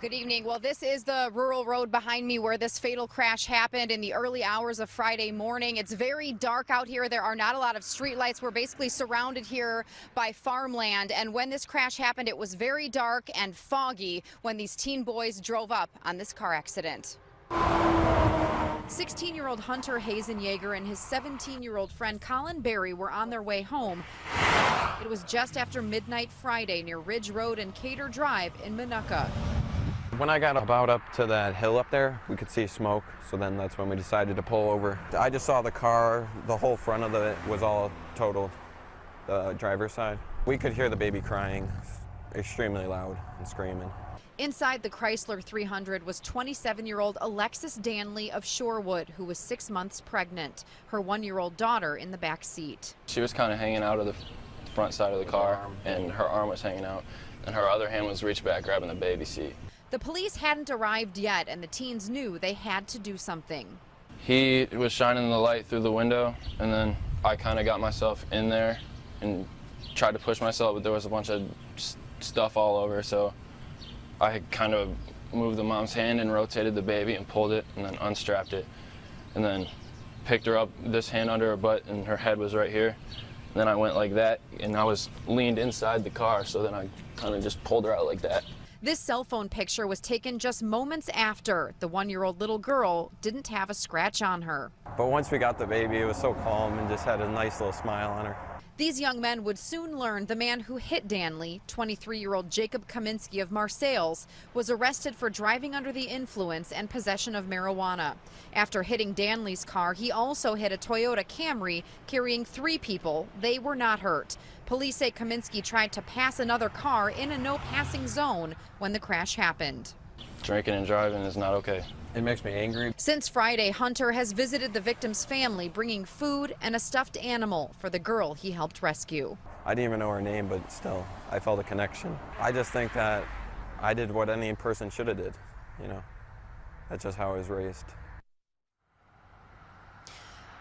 Good evening. Well, this is the rural road behind me where this fatal crash happened in the early hours of Friday morning. It's very dark out here. There are not a lot of street lights. We're basically surrounded here by farmland. And when this crash happened, it was very dark and foggy when these teen boys drove up on this car accident. 16-year-old Hunter Hazenjager and his 17-year-old friend Colin Berry were on their way home. It was just after midnight Friday near Ridge Road and Cater Drive in Minooka. When I got about up to that hill up there, we could see smoke, so then that's when we decided to pull over. I just saw the car, the whole front of it was all totaled, the driver's side. We could hear the baby crying, extremely loud and screaming. Inside the Chrysler 300 was 27-year-old Alexis Danley of Shorewood, who was 6 months pregnant, her 1-year-old daughter in the back seat. She was kind of hanging out of the front side of the car, and her arm was hanging out, and her other hand was reached back grabbing the baby seat. The police hadn't arrived yet, and the teens knew they had to do something. He was shining the light through the window, and then I kind of got myself in there and tried to push myself, but there was a bunch of stuff all over, so I kind of moved the mom's hand and rotated the baby and pulled it and then unstrapped it, and then picked her up, this hand under her butt, and her head was right here. And then I went like that, and I was leaned inside the car, so then I kind of just pulled her out like that. This cell phone picture was taken just moments after. The 1-year-old little girl didn't have a scratch on her. But once we got the baby, it was so calm and just had a nice little smile on her. These young men would soon learn the man who hit Danley, 23-year-old Jacob Kaminsky of Marseilles, was arrested for driving under the influence and possession of marijuana. After hitting Danley's car, he also hit a Toyota Camry carrying 3 people. They were not hurt. Police say Kaminsky tried to pass another car in a no-passing zone when the crash happened. Drinking and driving is not okay. It makes me angry. Since Friday, Hunter has visited the victim's family, bringing food and a stuffed animal for the girl he helped rescue. I didn't even know her name, but still, I felt a connection. I just think that I did what any person should have did, you know. That's just how I was raised.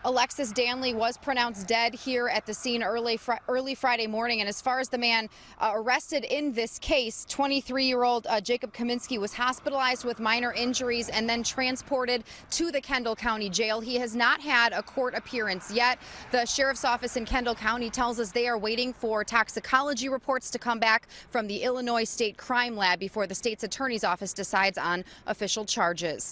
Alexis Danley was pronounced dead here at the scene early Friday morning. And as far as the man arrested in this case, 23-year-old Jacob Kaminsky was hospitalized with minor injuries and then transported to the Kendall County Jail. He has not had a court appearance yet. The sheriff's office in Kendall County tells us they are waiting for toxicology reports to come back from the Illinois State Crime Lab before the state's attorney's office decides on official charges.